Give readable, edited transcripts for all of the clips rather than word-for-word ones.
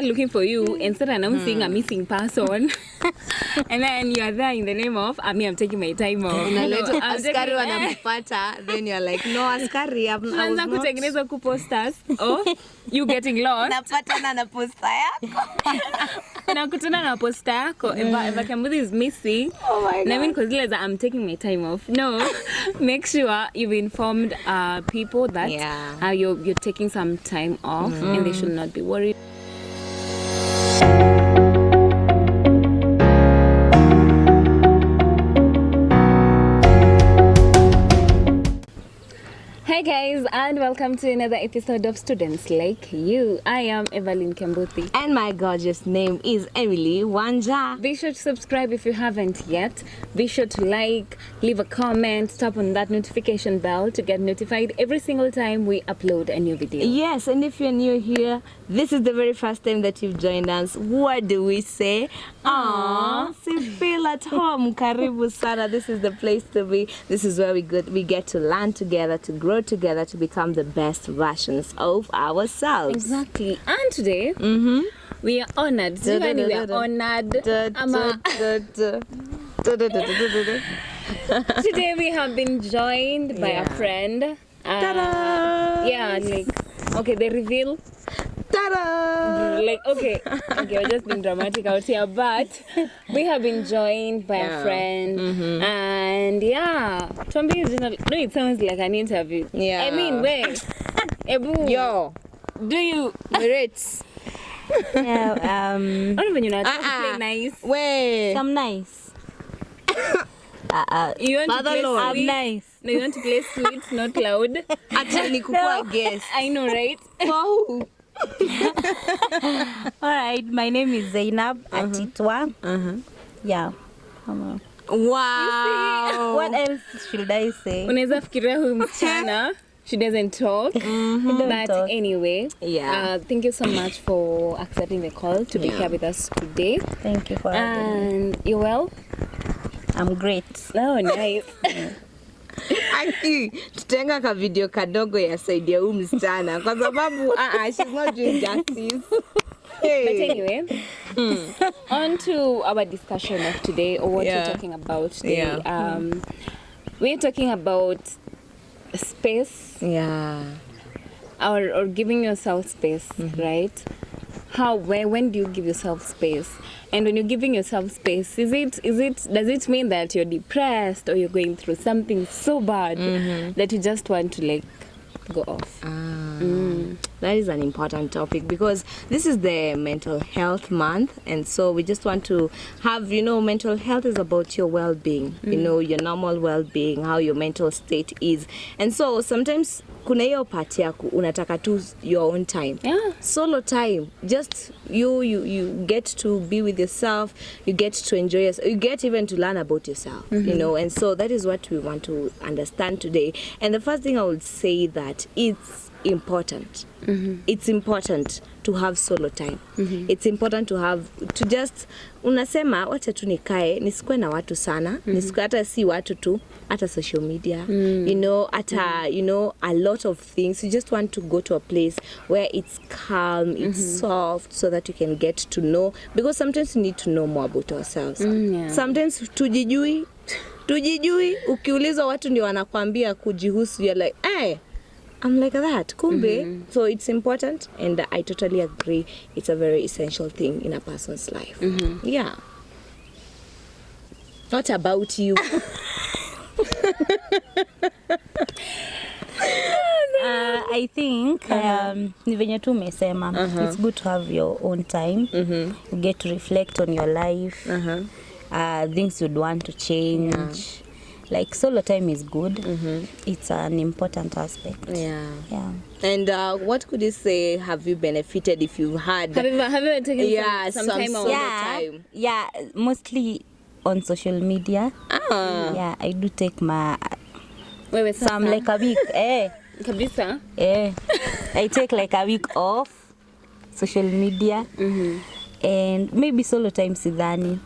looking for you instead of announcing a missing person. And then you are there in the name of I'm taking my time off. Askari wanakupata, then you're like, no, askari, I was not. Kutengeneza posters of you getting lost. Napatana na posta yako. Nakutana na posta yako. If Kambudhi is missing, oh my God. I mean, because I'm taking my time off. No, make sure you've informed people that you're taking some time off and they should not be worried. Hey guys, and welcome to another episode of Students Like You. I am Evelyn Kembuthi. And my gorgeous name is Emily Wanja. Be sure to subscribe if you haven't yet. Be sure to like, leave a comment, tap on that notification bell to get notified every single time we upload a new video. Yes, and if you're new here, this is the very first time that you've joined us. What do we say? Aww, so feel at home. Karibu sana. This is the place to be. This is where we get to learn together, to grow together, to become the best versions of ourselves. Exactly. And today, we are honored. We are honored. Today we have been joined by a friend. Yeah, like, okay, they reveal. Like, okay, we're just being dramatic out here, but we have been joined by a friend, and it sounds like an interview. Yeah. I mean, wait, Ebu, yo, do you rates? Yeah, I don't even know how to play nice. Wait, I'm nice. You want to play sweet? I'm nice. No, you want to play sweet, not loud. Actually, kukua guess. I know, right? Wow. All right, my name is Zainab Atitwa. Yeah. Wow. What else should I say? Unaweza fikiria huyu msichana, she doesn't talk. But talk. Anyway, thank you so much for accepting the call to be here with us today. Thank you for having me. And you well? I'm great. Oh, nice. Aki, tutenga ka video kadogo ya side ya huyu msichana kwa sababu she's not doing justice. But anyway, on to our discussion of today, or what we're talking about today. We're talking about space. Yeah. Or giving yourself space, right? When do you give yourself space? And when you're giving yourself space, does it mean that you're depressed or you're going through something so bad that you just want to like go off? That is an important topic because this is the mental health month, and so we just want to have, mental health is about your well-being, your normal well-being, how your mental state is. And so sometimes kuna hiyo part yako unataka tu your own time. Solo time. Just you get to be with yourself, you get to enjoy yourself, you get even to learn about yourself, and so that is what we want to understand today. And the first thing I would say that it's important. It's important to have solo time. It's important to just unasema wacha tu nikae nisikue na watu sana, nisikue hata si watu tu, hata social media, hata a lot of things. You just want to go to a place where it's calm, it's soft, so that you can get to know, because sometimes you need to know more about ourselves. Sometimes tujijui ukiulizwa watu ndio wanakuambia kujihusu, you're like, hey, I'm like that, kumbe. So it's important, and I totally agree. It's a very essential thing in a person's life. Yeah. What about you? I think ni venye tu umesema, it's good to have your own time. You get to reflect on your life, things you'd want to change. Like solo time is good. It's an important aspect. Yeah. And what could you say have you benefited if you had? Have you taken some time solo time? Yeah, mostly on social media. Yeah, I do take some like a week. Kabisa. I take like a week off social media. And maybe solo time sidhani.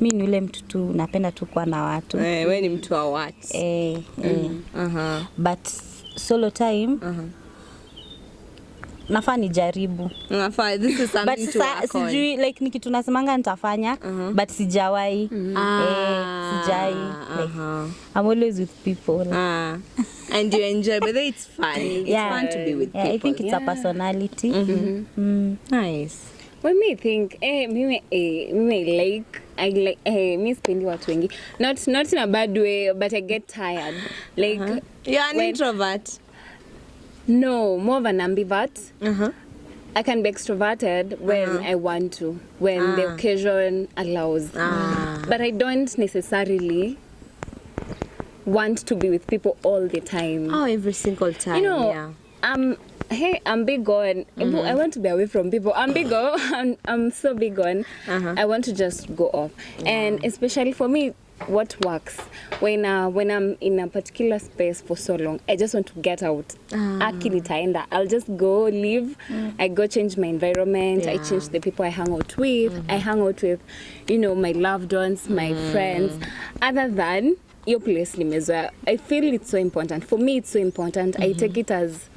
Mi ni ule mtu tu napenda tu kuwa na watu. Wewe ni mtu wa watu. But solo time nafaa nijaribu. This is something But to work on. sijui like ni kitu nasemanga nitafanya but sijawahi. Sijai. Like, I'm always with people. And you enjoy, but it's fun. It's fun to be with people. I think it's a personality. Nice. When me think, me spendi watu wengi. Not in a bad way, but I get tired. Like You're an introvert. No, more of an ambivert. I can be extroverted when I want to, when the occasion allows. But I don't necessarily want to be with people all the time. Oh, every single time. You know, I'm big on. I want to be away from people. I'm big on. I'm so big on. I want to just go off, and especially for me, what works when I'm in a particular space for so long, I just want to get out. I'll just go live. I go change my environment. I change the people I hang out with. I hang out with, my loved ones, my friends. Other than your place, limezoea. I feel it's so important. For me, it's so important. I take it as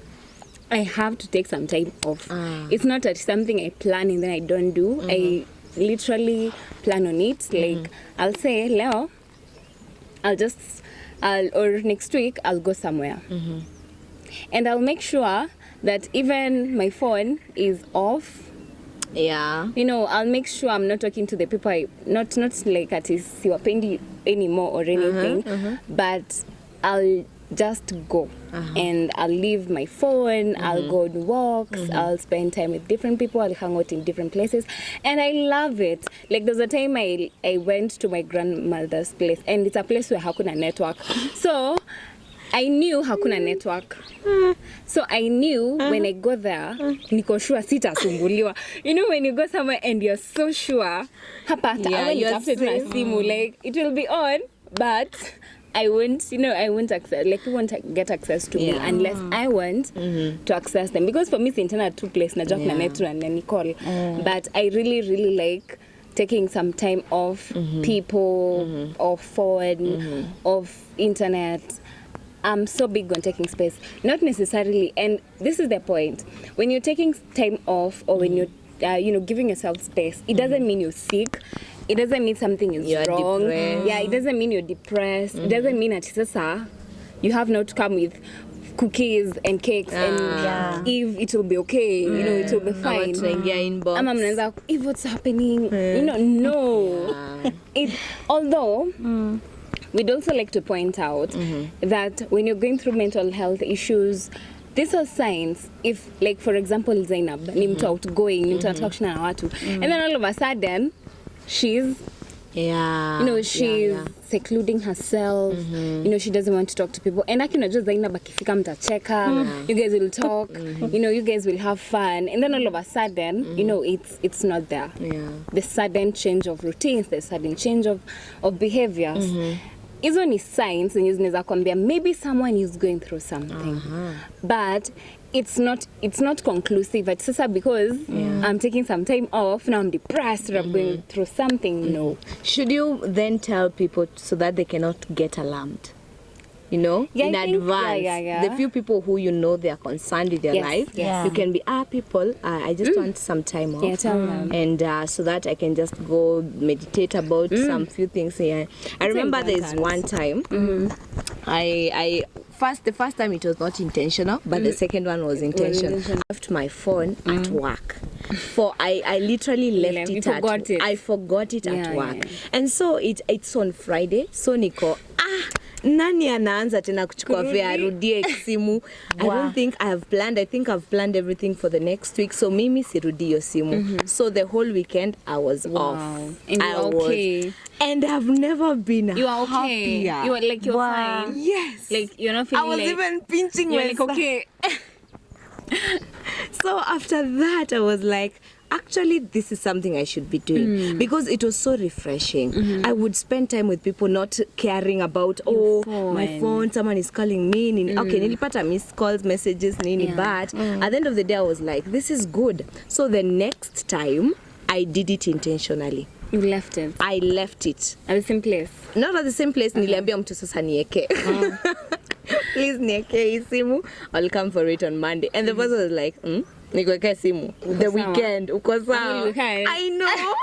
I have to take some time off. It's not that something I plan and then I don't do. I literally plan on it. Like I'll say, Leo, or next week I'll go somewhere. And I'll make sure that even my phone is off. Yeah. I'll make sure I'm not talking to the people not like at siwapendi anymore or anything, but I'll just go and I'll leave my phone. I'll go on walks. I'll spend time with different people. I'll hang out in different places, and I love it. Like there's a time I went to my grandmother's place, and it's a place where hakuna network, so I knew hakuna network. So I knew when I go there, niko sure sitasumbuliwa. When you go somewhere and you're so sure, simu, like it will be on, but I won't access, like, you won't get access to me unless I want to access them. Because for me, it's internet two place, na joke na network and then call. But I really, really like taking some time off people, off phone, off internet. I'm so big on taking space. Not necessarily, and this is the point. When you're taking time off or when you're giving yourself space, it doesn't mean you're sick. It doesn't mean something is wrong. Depressed. Yeah, it doesn't mean you're depressed. It doesn't mean that you have not to come with cookies and cakes and if it will be okay, it will be fine. If what's happening, no. Although we'd also like to point out that when you're going through mental health issues, these are signs. If, like, for example, Zainab, ni mtu outgoing, ni mtu anataka na watu, and then all of a sudden she's secluding herself. She doesn't want to talk to people, and just Zainab akifika mtacheka, you guys will talk, you guys will have fun, and then all of a sudden it's not there. The sudden change of routines, the sudden change of behaviors. Hizo ni signs zenye zinaweza kwambia maybe someone is going through something, but it's not conclusive. It's just because I'm taking some time off, now I'm depressed, or I'm going through something. No. Should you then tell people so that they cannot get alarmed? In advance. The few people who they are concerned with their life, you can be, people, I just want some time off. Yeah, tell them. And so that I can just go meditate about some few things here. I remember there's one time, the first time it was not intentional, but the second one was intentional. I left my phone at work. I literally left it at work. I forgot it at work. And so it's on Friday, so niko, nani anaanza tena kuchukua fare arudie simu. I don't think I have planned. I think I've planned everything for the next week, so mimi sirudi yo simu. So the whole weekend I was off. And you are okay. And I've never been You are okay. happier. You are like, you're fine. Yes. Like, you're not feeling I was like, even pinching you're myself. like, okay. So after that, I was like, actually, this is something I should be doing because it was so refreshing. I would spend time with people, not caring about, my phone, someone is calling me. Okay, nilipata missed calls, messages, but at the end of the day, I was like, this is good. So the next time, I did it intentionally. You left it. I left it. At the same place. Not at the same place. Niliambia mtu sasa nieke. Please nieke hii simu. I'll come for it on Monday. And the person was like, nikuwekee simu the sawa. weekend uko sawa. weekend. I know.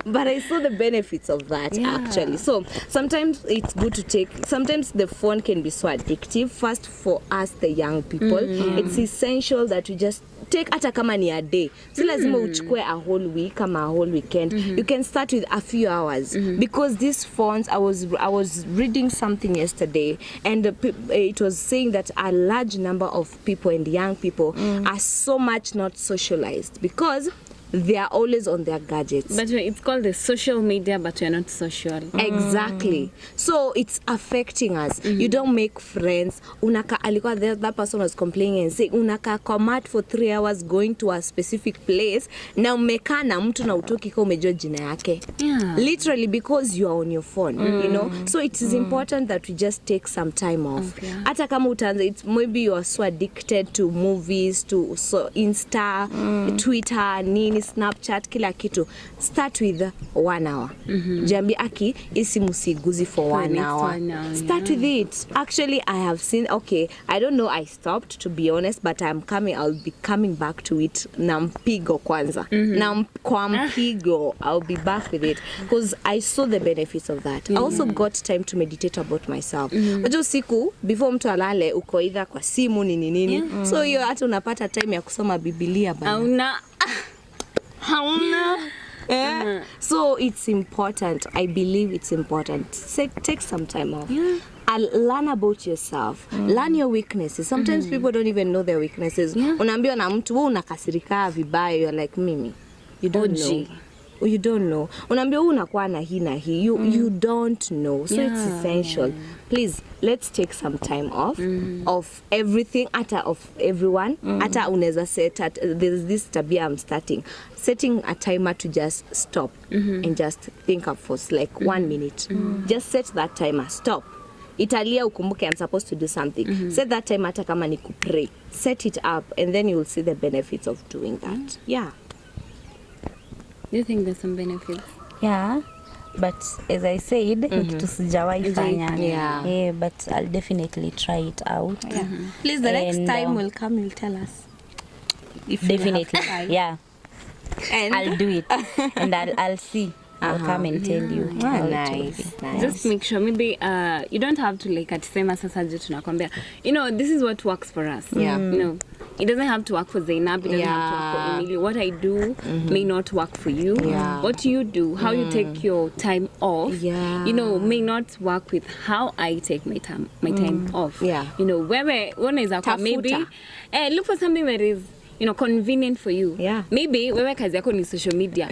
But I saw the benefits of that actually. So sometimes it's good to take, sometimes the phone can be so addictive. First for us the young people, it's essential that we just take hata kama ni a day. Si lazima uchukue a whole week ama a whole weekend. You can start with a few hours because these phones, I was reading something yesterday and it was saying that a large number of people and young people are so much not socialized because they are always on their gadgets. But it's called the social media, but we're not social. Exactly. So it's affecting us. You don't make friends. Unaka alikuwa that person was complaining and saying unaka commute for 3 hours going to a specific place na umekaa na mtu na utoki kwa umejua jina yake. Yeah. Literally because you are on your phone, you know. So it is important that we just take some time off. Hata kama utaanza, it's maybe you are so addicted to movies, to so Insta, Twitter, nini, Snapchat, kila kitu. Start with 1 hour. Jambi aki isi musiguzi for 1 hour. Start with it. Actually, I have seen, okay, I don't know, I stopped to be honest, but I'll be coming back to it na mpigo kwanza. Na kwa mpigo, I'll be back with it because I saw the benefits of that. I also got time to meditate about myself. Unajua siku before mtu alale uko either kwa simu nini. So hiyo hata unapata time ya kusoma Biblia bana. Hauna. So it's important. I believe it's important. Take some time off. Learn about yourself. Learn your weaknesses. Sometimes people don't even know their weaknesses. Unaambiwa na mtu wewe unakasirika vibaya, you're like mimi. You don't know. You don't know. Unaambiwa unakuwa na hii na hii. You don't know. So it's essential. Please, let's take some time off of everything, ata of everyone. Ata unaweza set at, there's this tabia I'm starting. Setting a timer to just stop and just think up for like 1 minute. Just set that timer. Stop. Italia ukumbuke I'm supposed to do something. Set that timer hata kama ni kupray. Set it up and then you will see the benefits of doing that. Yeah. Do you think there's some benefits? Yeah, but as I said, kitu sijawahi fanya. Yeah, but I'll definitely try it out. Please, the next time will come, you'll tell us. If Definitely, yeah. And I'll do it, and I'll see. I'll come and tell you. how it will be. Nice. Just make sure maybe you don't have to like atisema sasa je tunakwambia. You know, this is what works for us. Yeah. You know, it doesn't have to work for Zainab, it doesn't have to work for Emily. What I do may not work for you. Yeah. What you do, how you take your time off, you know, may not work with how I take my time off. Yeah. You know, where one is maybe look for something that is, you know, convenient for you. Yeah. Maybe wewe kazi yako ni social media.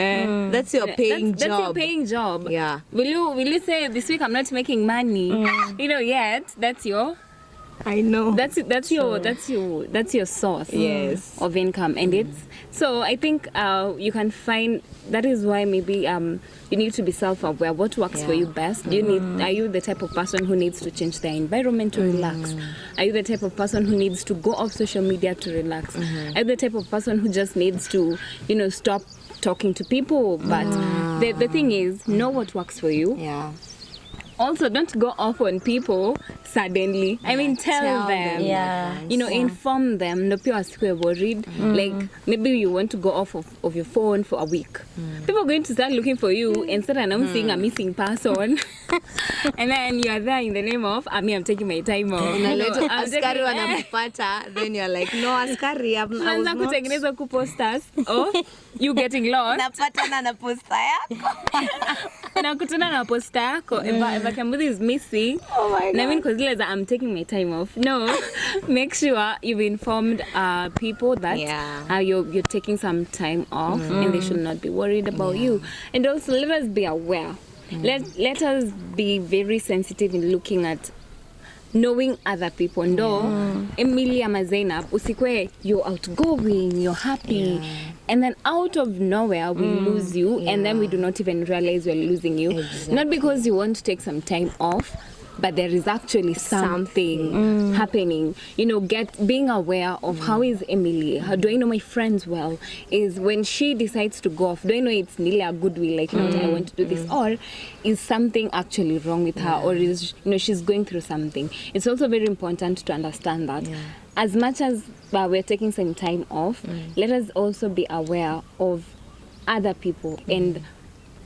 That's your paying job. That's your paying job. Yeah. Will you say this week I'm not making money? You know, yet that's your I know. that's your source of income, and it's so I think you can find that is why maybe you need to be self-aware. What works for you best? Do you are you the type of person who needs to change their environment to relax? Are you the type of person who needs to go off social media to relax? Are you the type of person who just needs to, you know, stop talking to people? But the thing is, know what works for you. Yeah. Also, don't go off on people suddenly. I mean, tell them. Yeah. You know, inform them. No people are worried. Like, maybe you want to go off of your phone for a week. People are going to start looking for you and start announcing a missing person. And then you are there in the name of, I'm taking my time off. Unaleta askari wanakupata, then you're like, no askari, I was Unaanza not. kutengeneza posters of you getting lost. Napatana na posta yako. Nakutana na posta yako. If Kiambuzi is missing, Oh my God. I mean, because I'm taking my time off. No, make sure you've informed people that you're taking some time off and they should not be worried about you. And also, let us be aware. Let us be very sensitive in looking at knowing other people. No, Emily ama Zainab, usikwe, you're outgoing, you're happy, and then out of nowhere we lose you, and then we do not even realize we're losing you. Not because you want to take some time off, but there is actually something happening. You know, being aware of how is Emily, how do I know my friends well, is when she decides to go off, do I know it's really a good will, like, you know, I want to do this, or is something actually wrong with her, or is, you know, she's going through something. It's also very important to understand that as much as we're taking some time off, let us also be aware of other people and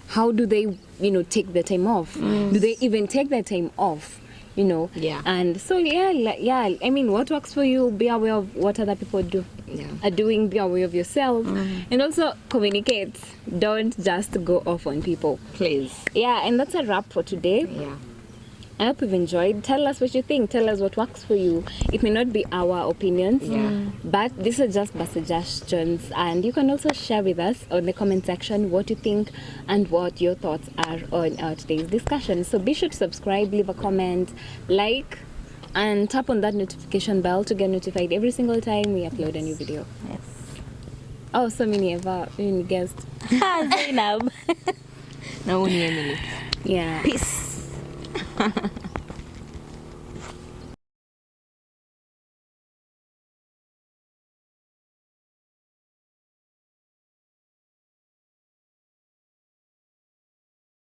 how do they, you know, take the time off? Do they even take the time off? You know? Yeah. And so, I mean, what works for you, be aware of what other people are doing, be aware of yourself, and also communicate. Don't just go off on people. Please. Yeah, and that's a wrap for today. Yeah. I hope you've enjoyed. Tell us what you think. Tell us what works for you. It may not be our opinions, but these are just suggestions. And you can also share with us on the comment section what you think and what your thoughts are on our today's discussion. So be sure to subscribe, leave a comment, like, and tap on that notification bell to get notified every single time we upload a new video. Yes. Oh, so many guests. Zainab. Now only Emily. Yeah. Peace.